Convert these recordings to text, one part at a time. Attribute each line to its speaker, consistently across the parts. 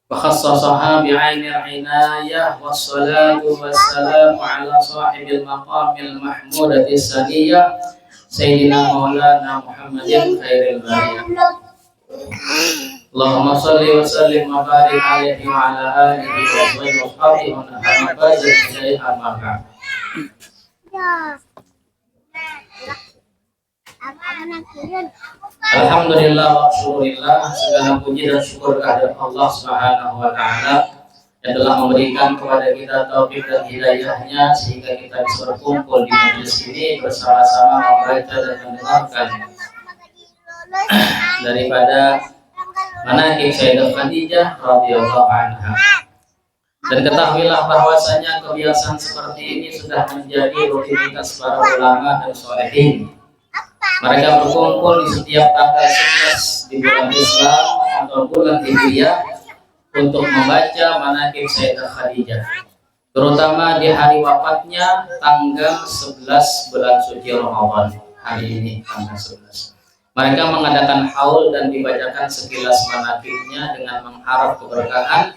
Speaker 1: وخصصها بعين العناية والصلاة والسلام على صاحب المقام المحمودة السنية سيدنا مولانا محمد خير البرية. اللهم صل وسلم وبارك عليه وعلى آله وصحبه ومن فاز إليه أما بعد. Alhamdulillah wa syukurillah, segala puji dan syukur kehadirat Allah Subhanahu wa taala yang telah memberikan kepada kita taufik dan hidayahnya sehingga kita bisa berkumpul di majelis ini bersama-sama membaca dan mendengarkan daripada manaqib Sayyidah Khadijah radhiyallahu anha. Dan ketahuilah bahwasanya kebiasaan seperti ini sudah menjadi rutinitas para ulama dan sholihin. Mereka berkumpul di setiap tanggal 11 di bulan Islam atau bulan Hijriah untuk membaca manaqib Sayyidah Khadijah, terutama di hari wafatnya tanggal 11 bulan suci Ramadan. Hari ini tanggal 11 mereka mengadakan haul dan dibacakan sekilas manaqibnya dengan mengharap keberkahan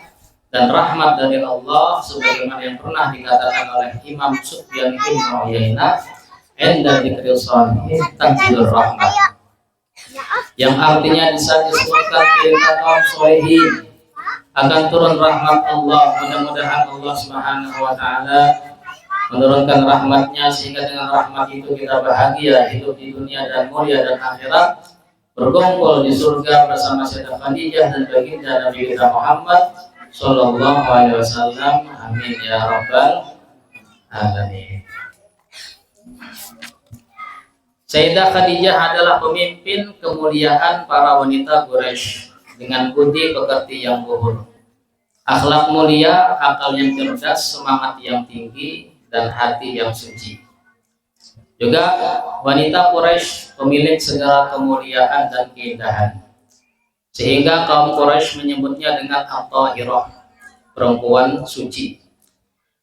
Speaker 1: dan rahmat dari Allah, sebagaimana yang pernah dikatakan oleh Imam Sufyan bin Uyainah, "Inda dzikril sholihin tanzilur rahmat," yang artinya di saat disebutkan perintah kaum sholihin akan turun rahmat Allah. Mudah-mudahan Allah Subhanahu wa taala menurunkan rahmatnya sehingga dengan rahmat itu kita bahagia hidup di dunia dan mulia dan akhirat, berkumpul di surga bersama Sayyidah Khadijah dan baginda Nabi kita Muhammad sallallahu alaihi wasallam. Amin ya rabbal alamin. Sayyidah Khadijah adalah pemimpin kemuliaan para wanita Quraisy dengan budi pekerti yang luhur, akhlak mulia, akal yang cerdas, semangat yang tinggi, dan hati yang suci. Juga wanita Quraisy pemilik segala kemuliaan dan keindahan, sehingga kaum Quraisy menyebutnya dengan At-Tahirah, perempuan suci.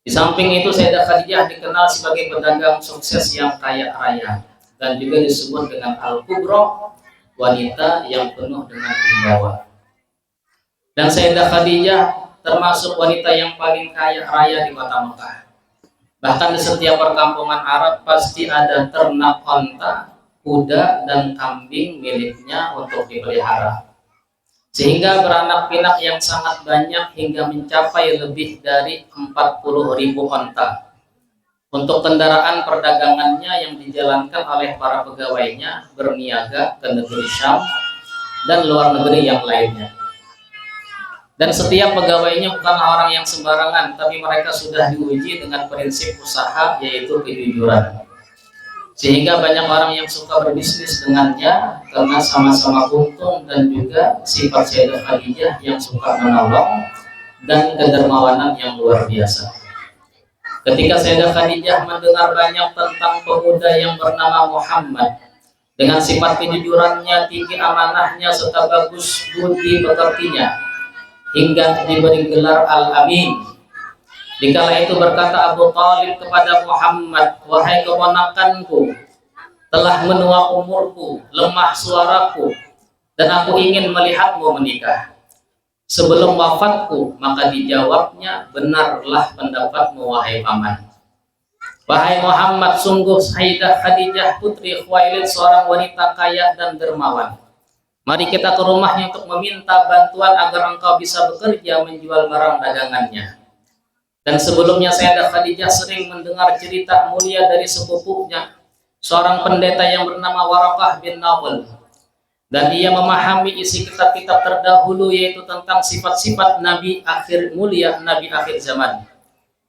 Speaker 1: Di samping itu Sayyidah Khadijah dikenal sebagai pedagang sukses yang kaya raya dan juga disebut dengan Al-Kubra, wanita yang penuh dengan wibawa. Dan Sayyidah Khadijah termasuk wanita yang paling kaya raya di kota Mekah. Bahkan di setiap perkampungan Arab pasti ada ternak onta, kuda, dan kambing miliknya untuk dipelihara, sehingga beranak pinak yang sangat banyak hingga mencapai lebih dari 40.000 onta untuk kendaraan perdagangannya yang dijalankan oleh para pegawainya berniaga ke negeri Syam dan luar negeri yang lainnya. Dan setiap pegawainya bukanlah orang yang sembarangan, tapi mereka sudah diuji dengan prinsip usaha, yaitu kejujuran. Sehingga banyak orang yang suka berbisnis dengannya karena sama-sama untung, dan juga sifat Sayyidah Khadijah yang suka menolong dan kedermawanan yang luar biasa. Ketika Sayyidah Khadijah mendengar banyak tentang pemuda yang bernama Muhammad dengan sifat kejujurannya, tinggi amanahnya, serta bagus budi pekertinya, hingga diberi gelar Al-Amin. Dikala itu berkata Abu Thalib kepada Muhammad, "Wahai keponakanku, telah menua umurku, lemah suaraku, dan aku ingin melihatmu menikah sebelum wafatku." Maka dijawabnya, "Benarlah pendapatmu wahai paman. Wahai Muhammad, sungguh Sayyidah Khadijah putri Khuwailid seorang wanita kaya dan dermawan. Mari kita ke rumahnya untuk meminta bantuan agar engkau bisa bekerja menjual barang dagangannya." Dan sebelumnya Sayyidah Khadijah sering mendengar cerita mulia dari sepupunya, seorang pendeta yang bernama Waraqah bin Nawfal, dan ia memahami isi kitab-kitab terdahulu, yaitu tentang sifat-sifat Nabi akhir mulia, Nabi akhir zaman.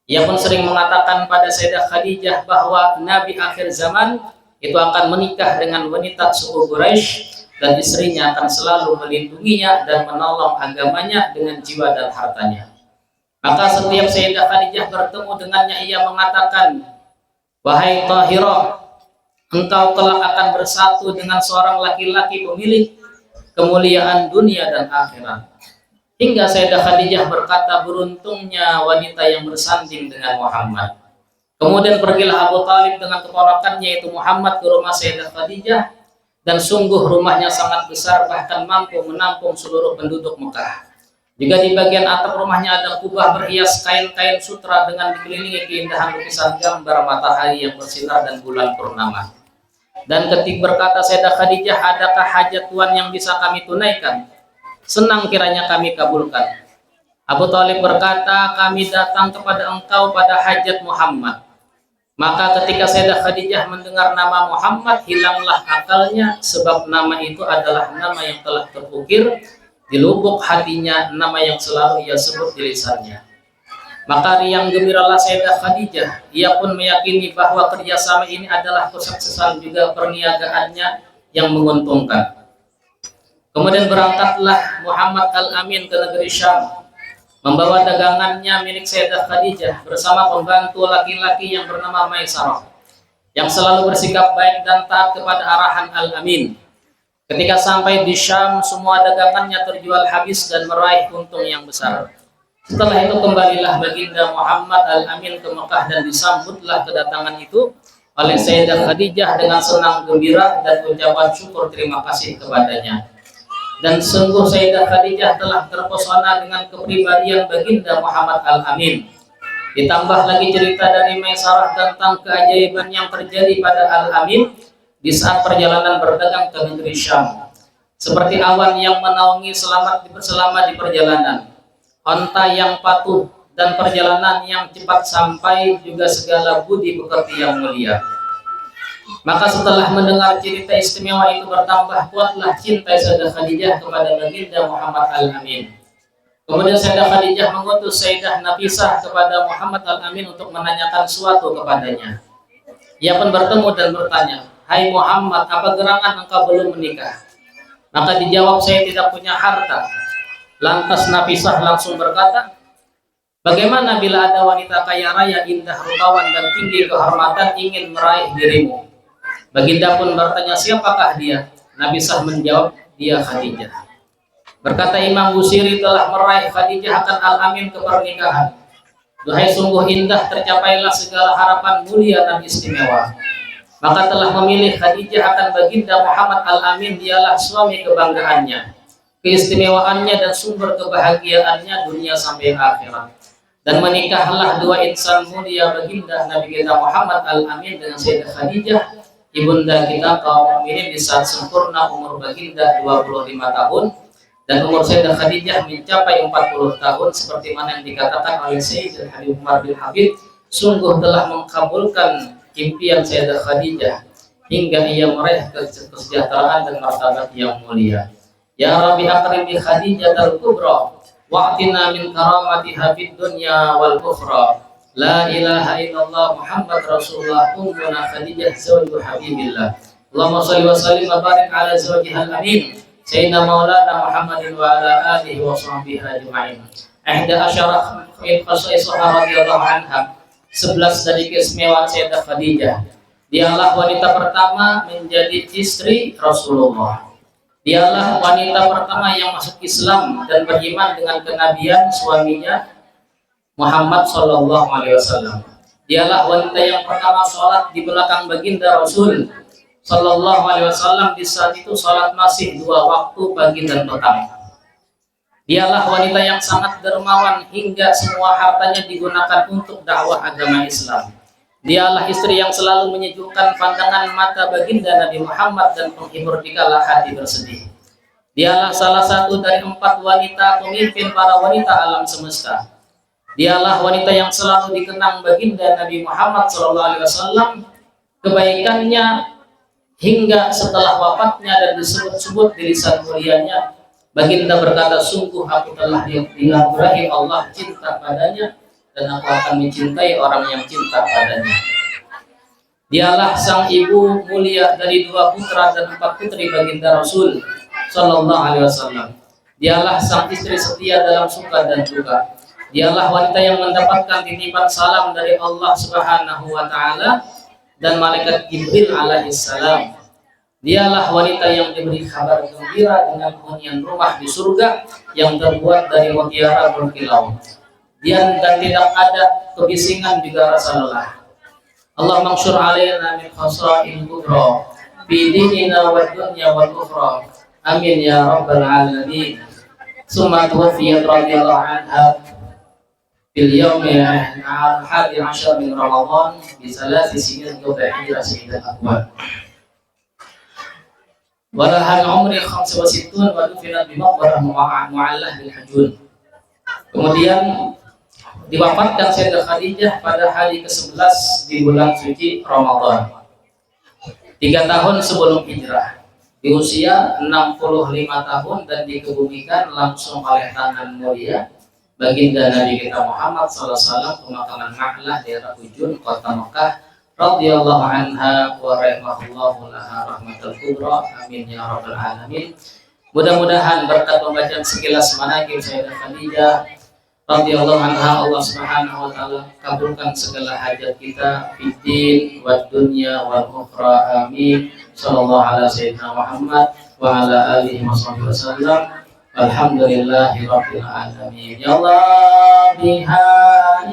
Speaker 1: Ia pun sering mengatakan pada Sayyidah Khadijah bahwa Nabi akhir zaman itu akan menikah dengan wanita suku Quraisy, dan istrinya akan selalu melindunginya dan menolong agamanya dengan jiwa dan hartanya. Maka setiap Sayyidah Khadijah bertemu dengannya, ia mengatakan, "Wahai Tahirah, engkau kelak akan bersatu dengan seorang laki-laki pemilik kemuliaan dunia dan akhirat." Hingga Sayyidah Khadijah berkata, "Beruntungnya wanita yang bersanding dengan Muhammad." Kemudian pergilah Abu Thalib dengan keponakannya yaitu Muhammad ke rumah Sayyidah Khadijah, dan sungguh rumahnya sangat besar, bahkan mampu menampung seluruh penduduk Mekah. Juga di bagian atap rumahnya ada kubah berhias kain-kain sutra dengan dikelilingi keindahan lukisan gambar matahari yang bersinar dan bulan purnama. Dan ketika berkata Sayyidah Khadijah, adakah hajat Tuhan yang bisa kami tunaikan? Senang kiranya kami kabulkan. Abu Thalib berkata, kami datang kepada engkau pada hajat Muhammad. Maka ketika Sayyidah Khadijah mendengar nama Muhammad, hilanglah akalnya, sebab nama itu adalah nama yang telah terukir di lubuk hatinya, nama yang selalu ia sebut di lisannya. Maka riang gembiralah Sayyidah Khadijah. Ia pun meyakini bahwa kerjasama ini adalah kesuksesan juga perniagaannya yang menguntungkan. Kemudian berangkatlah Muhammad Al-Amin ke negeri Syam, membawa dagangannya milik Sayyidah Khadijah bersama pembantu laki-laki yang bernama Maisarah, yang selalu bersikap baik dan taat kepada arahan Al-Amin. Ketika sampai di Syam, semua dagangannya terjual habis dan meraih untung yang besar. Setelah itu kembalilah baginda Muhammad Al-Amin ke Mekah dan disambutlah kedatangan itu oleh Sayyidah Khadijah dengan senang gembira dan ucapan syukur terima kasih kepadanya. Dan sungguh Sayyidah Khadijah telah terpesona dengan kepribadian baginda Muhammad Al-Amin. Ditambah lagi cerita dari Maisarah tentang keajaiban yang terjadi pada Al-Amin di saat perjalanan berdagang ke negeri Syam. Seperti awan yang menaungi selama di perjalanan, onta yang patuh dan perjalanan yang cepat sampai, juga segala budi pekerti yang mulia. Maka setelah mendengar cerita istimewa itu, bertambah kuatlah cinta Sayyidah Khadijah kepada baginda Muhammad Al-Amin. Kemudian Sayyidah Khadijah mengutus Sayyidah Nafisah kepada Muhammad Al-Amin untuk menanyakan suatu kepadanya. Ia pun bertemu dan bertanya, "Hai Muhammad, apa gerangan engkau belum menikah?" Maka dijawab, "Saya tidak punya harta." Lantas Nafisah langsung berkata, "Bagaimana bila ada wanita kaya raya, indah rupawan dan tinggi kehormatan ingin meraih dirimu?" Baginda pun bertanya, "Siapakah dia?" Nafisah menjawab, "Dia Khadijah." Berkata Imam Busiri, telah meraih Khadijah akan Al-Amin ke pernikahan. Duhai sungguh indah, tercapailah segala harapan mulia dan istimewa. Maka telah memilih Khadijah akan baginda Muhammad Al-Amin, dialah suami kebanggaannya, keistimewaannya dan sumber kebahagiaannya dunia sampai akhirat. Dan menikahlah dua insan mulia baginda Nabi kita Muhammad Al-Amin dengan Sayyidah Khadijah, ibunda kita kaum mukminin, di saat sempurna umur baginda 25 tahun dan umur Sayyidah Khadijah mencapai 40 tahun, seperti mana yang dikatakan oleh Sayyid Habib Umar bin Habib, sungguh telah mengabulkan impian Sayyidah Khadijah hingga ia meraih kesejahteraan dan martabat yang mulia. Ya Rabbi akrim bi Khadijah al-kubra wa'tina min karamatiha fid dunya wal ukhra. La ilaha illallah Muhammad Rasulullah ummuna Khadijah zawju Habibillah. Allahumma shalli wa sallim wa barik ala zawjiha al-amin Sayyidina Maulana Muhammadin wa ala alihi wa sahbihi ajma'in. Ihda asyara min khasa'isha radhiyallahu anha, 11 dari keistimewaan Sayyidah Khadijah. Dialah wanita pertama menjadi istri Rasulullah. Dialah wanita pertama yang masuk Islam dan beriman dengan kenabian suaminya Muhammad Sallallahu Alaihi Wasallam. Dialah wanita yang pertama sholat di belakang baginda Rasul Sallallahu Alaihi Wasallam, di saat itu sholat masih 2 waktu pagi dan petang. Dialah wanita yang sangat dermawan hingga semua hartanya digunakan untuk dakwah agama Islam. Dialah istri yang selalu menyejukkan pandangan mata baginda Nabi Muhammad dan penghibur dikala hati bersedih. Dialah salah satu dari 4 wanita pemimpin para wanita alam semesta. Dialah wanita yang selalu dikenang baginda Nabi Muhammad SAW kebaikannya hingga setelah wafatnya dan disebut-sebut di lisan mulianya. Baginda berkata, "Sungguh aku telah dianugerahi Allah cinta padanya dan aku akan mencintai orang yang cinta padanya." Dialah sang ibu mulia dari 2 putra dan 4 putri baginda Rasul Sallallahu Alaihi Wasallam. Dialah sang istri setia dalam suka dan duka. Dialah wanita yang mendapatkan titipan salam dari Allah Subhanahu wa Ta'ala dan malaikat Jibril alaihissalam. Dialah wanita yang diberi kabar gembira dengan hunian rumah di surga yang terbuat dari mutiara berkilau. Dan tidak ada kebisingan juga rasa lelah. Allah mansyur alaina min khasa'il kubra fi dinina wa dunya wal ukhra. Amin ya rabbal alamin. summa tuwafiyat radhiyallahu anha fil yaumi al-hadi 'ashar min Ramadan bi salasi sinin qabla hijrah sayyidatul aqwam. Walahan umri 65 wa dufinat bi maqbarah mu'allah bil hajun. Kemudian diwafatkan Sayyidah Khadijah pada hari ke-11 di bulan suci Ramadan 3 tahun sebelum hijrah, di usia 65 tahun, dan dikebumikan langsung oleh tangan mulia baginda Nabi kita Muhammad SAW pemakaman Ma'lah daerah Hujun kota Mekah radhiyallahu anha wa rahimahullahu laha rahmatul kubra. Amin ya rabbal alamin. Mudah-mudahan berkat pembacaan sekilas manaqib Sayyidah Khadijah radhiyallahu anha, Allah Subhanahu wa taala kabulkan segala hajat kita fid din wad dunya wal ukhra. Amin. Sallallahu ala sayyidina Muhammad wa ala alihi wasallam. Alhamdulillahi rabbil alamin. Ya Allah biha,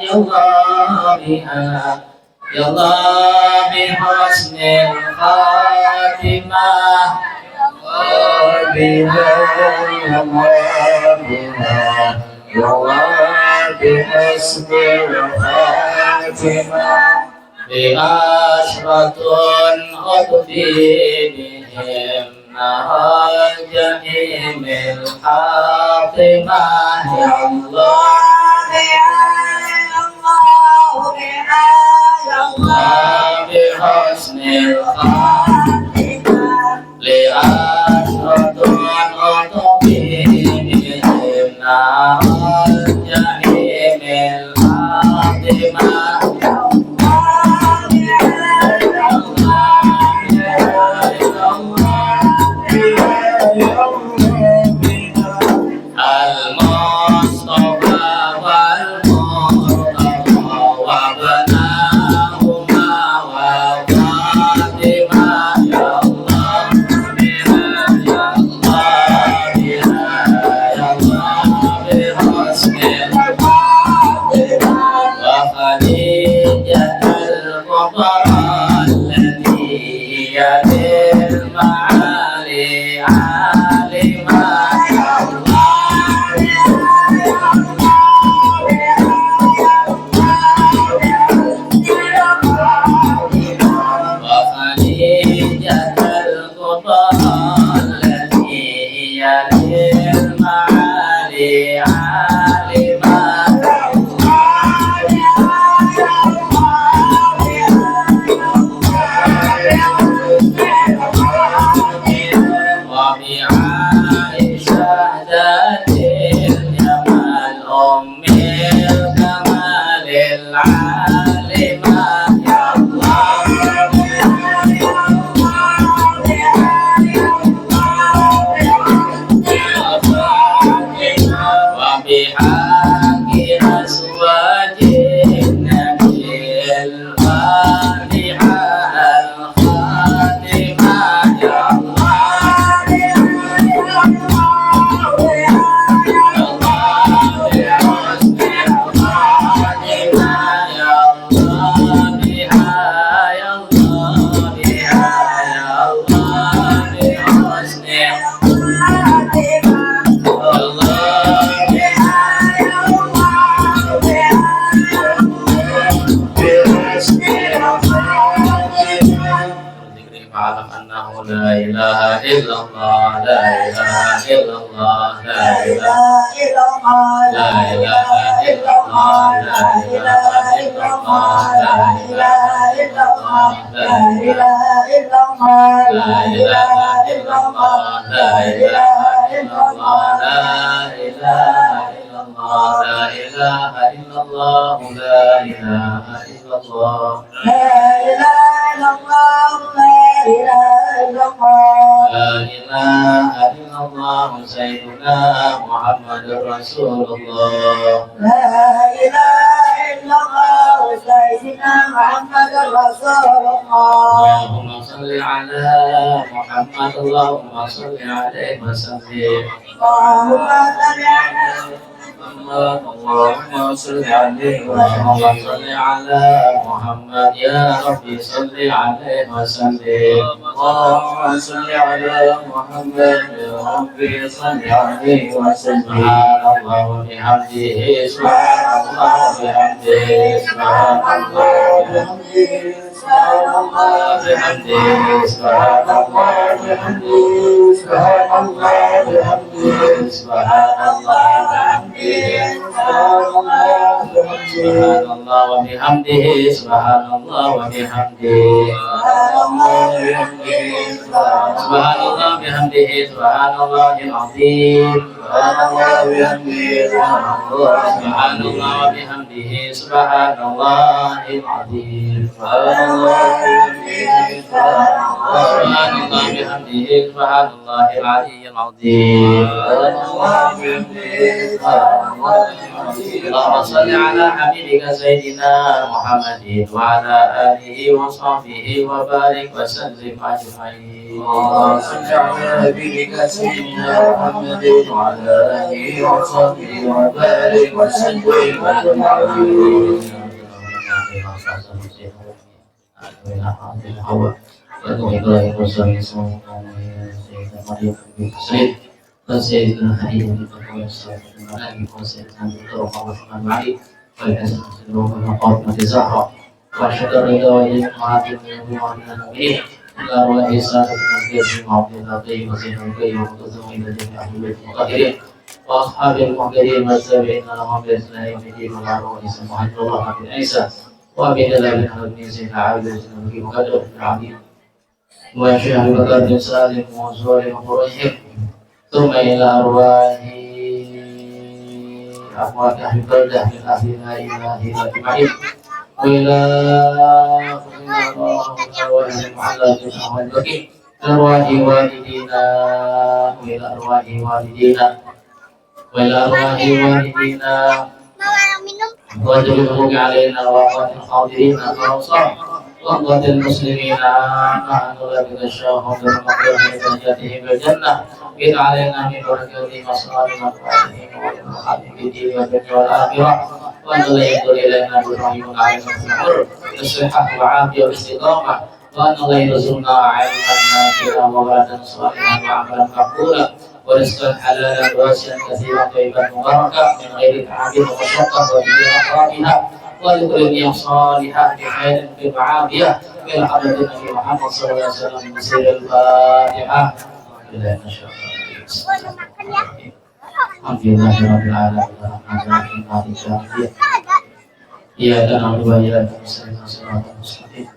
Speaker 1: ya Allah biha, ya Allah bihusnil khatimah, ya Allah biha, ya Allah biha, ya Allah bihusnil khatimah, bi ashratun utfidihim nahal jahimil khatimah. Ya Allah bihusnil khatimah, li ashratun utfidihim nahal jahimil khatimah.
Speaker 2: محمد اللهم صل عليه
Speaker 1: اللهم
Speaker 2: وسلم
Speaker 1: صل على محمد يا ربي صل عليه وسلم
Speaker 2: اللهم صل على محمد يا ربي صل عليه وسلم
Speaker 1: سبحان الله وبحمده سبحان الله وبحمده سبحان الله وبحمده سبحان الله وبحمده سبحان الله وبحمده سبحان الله وبحمده سبحان الله وبحمده سبحان الله وبحمده سبحان الله وبحمده سبحان الله العظيم سبحان الله وبحمده سبحان الله وبحمده سبحان الله العظيم سبحان الله وبحمده سبحان الله العلي العظيم اللهم صل على حبيبك سيدنا محمد وعلى آله وصحبه وبارك وسلم أجمعين
Speaker 2: اللهم صل على حبيبك سيدنا محمد وعلى آله وصحبه وبارك وسلم أجمعين
Speaker 1: وأصحاب المهتدين والتابعين لهم بإحسان إلى يوم الدين والعروة سبحان الله في عيسى وأبي دلال بن زين عابد في مقدر العظيم وشيخ بكر بن سالم وزور وقريش ثم إلى أرواح أموات أهل البلدة من أهل لا إله إلا أجمعين وإلى أرواح والدينا وإلى أرواح والدينا وإلى أرواح والدينا وجبه علينا وقوات الحاضرين خاصة وقوات المسلمين عامة نغلق الشاهد المقدر لدرجاتهم بالجنة إذ علينا من بركاتهم وصلاة مقبولهم ومحبهم في الدين والدنيا والآخرة وأن لا يدل إلينا بالرحيم علينا في الأمر الصحة والعافية والاستقامة وأن لا يرزقنا علما نافعا وولدا صالحا وعملا مقبولا ورزقا حلالا واسعا كثيرا طيبا مباركا من غير تعب ومشقة وبدون أحرامها ولكل صالحة بخير في العافية إلى حضرة النبي محمد صلى الله عليه وسلم بسير الفاتحة إلى نشاء الحمد لله رب العالمين الرحمن الرحيم مالك يوم الدين إياك نعبد وإياك نستعين صراط المستقيم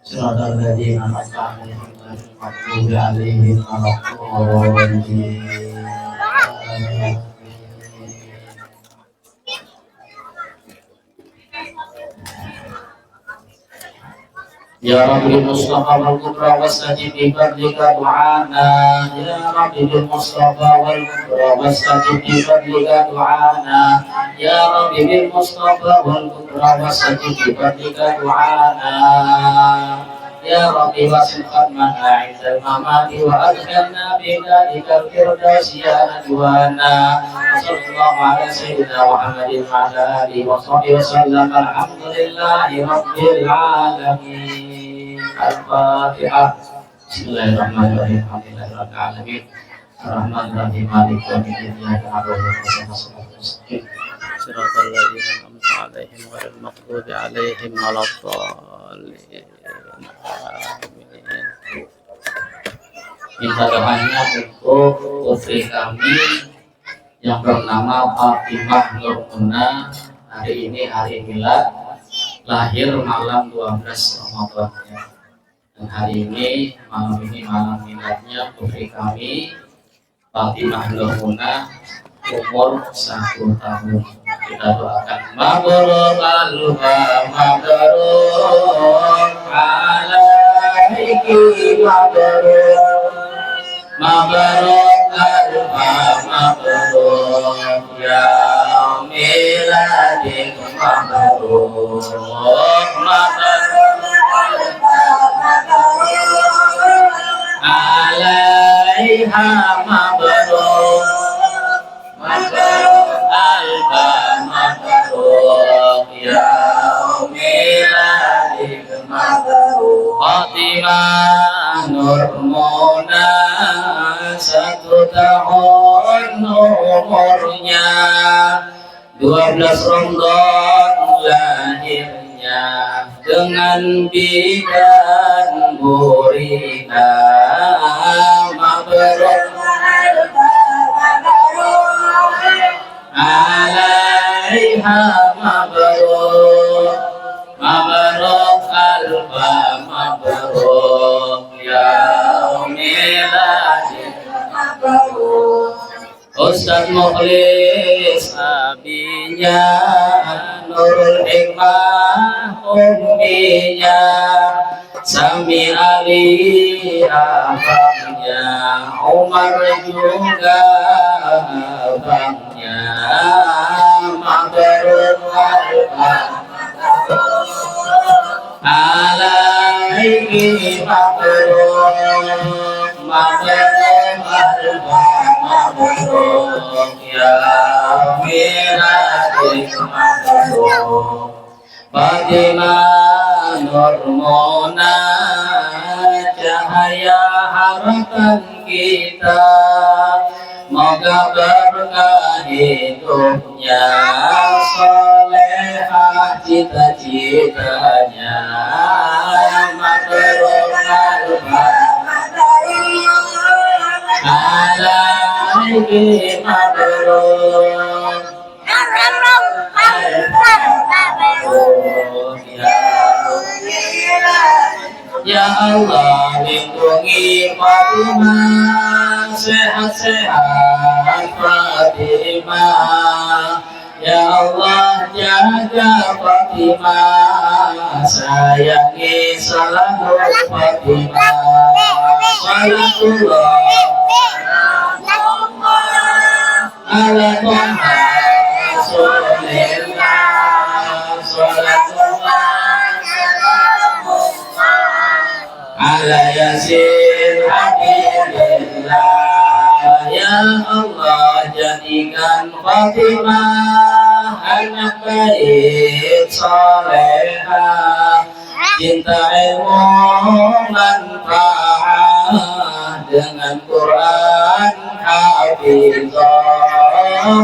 Speaker 1: صراط الذين أنعمت عليهم غير المغضوب عليهم ولا الضالين يا رب المصطفى والكبرى واستجب بفضلك دعانا يا رب بالمصطفى والكبرى واستجب بفضلك دعانا يا رب بالمصطفى والكبرى واستجب بفضلك دعانا يا رب واسع ختمنا عند الممات وادخلنا بذلك الفردوس يا نجوانا وصلى الله على سيدنا محمد وعلى اله وصحبه وسلم الحمد لله رب العالمين الفاتحه بسم الله الرحمن الرحيم الحمد لله رب العالمين الرحمن الرحيم مالك يوم الدين اياك نعبد واياك نستعين صراط الذين انعمت عليهم غير المغضوب عليهم ولا الضالين. Minta doanya untuk putri kami yang bernama Fatimah Nur Muna. Hari ini hari milad, lahir malam 12 Ramadan ya. Dan hari ini malam miladnya putri kami Fatimah Nur Muna, umur 1 tahun. Kita doakan mabrur alfa mabrur alaiki mabrur mabrur alfa mabrur ya miladik mabrur mabrur alfa mabrur alaiha mabrur mabrur alfa Mona 1 tahun umurnya, 12 Ramadan lahirnya, dengan bidan Burina mabrur alaiha mabrur mabrur alfa mabrur ya miladi mabrur. Ustaz Mukhlis abinya, Nurul Hikmah umminya, Sami Ali abangnya, Umar juga abangnya, mabrur alaihi mabrur mabrur mabrur ya miladi mabrur. Fatimah Nur Mona cahaya harapan kita, moga berkah hidupnya, solehah cita-citanya, mabrur alaihi mabrur ya Allah, lindungi Fatimah, sehat-sehat Fatimah. Ya Allah, jaga Fatimah, sayangi selalu Fatimah. Salatullah ala Muhammad Rasulillah, salatullah ala Yasin Habibillah. Ya Allah, jadikan Fatimah anak baik solehah, cinta ilmu manfaat, dengan Quran hafizah.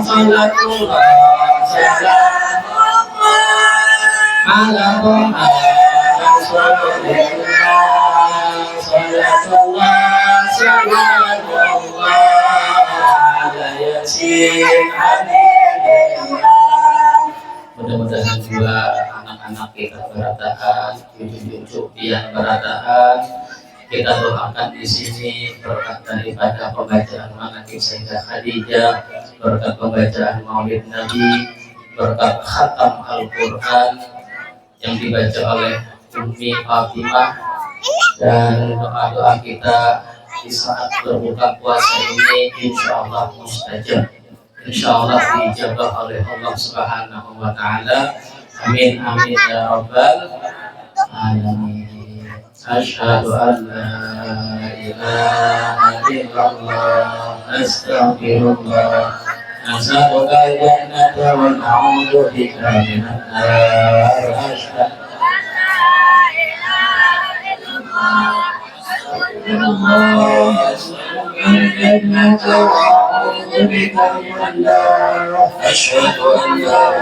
Speaker 1: Salatullah ala Muhammad Rasulillah, salatullah ala Yasin Habibillah. Mudah-mudahan juga anak-anak kita beratahan, cucu-cucu pian beratahan. Kita doakan di sini berkat daripada pembacaan manaqib Sayyidah Khadijah, berkat pembacaan Maulid Nabi, berkat khatam Al-Quran yang dibaca oleh Ummi Fatimah, dan doa-doa kita di saat berbuka puasa ini insya Allah mustajab, insya Allah dijabah oleh Allah Subhanahu wa Ta'ala. Amin amin ya rabbal alamin. Asyhadu an la ilaha illallah, astaghfirullah, nas'aluka al-jannata wa na'udzu bika minan nar. Asyhadu أشهد أن لا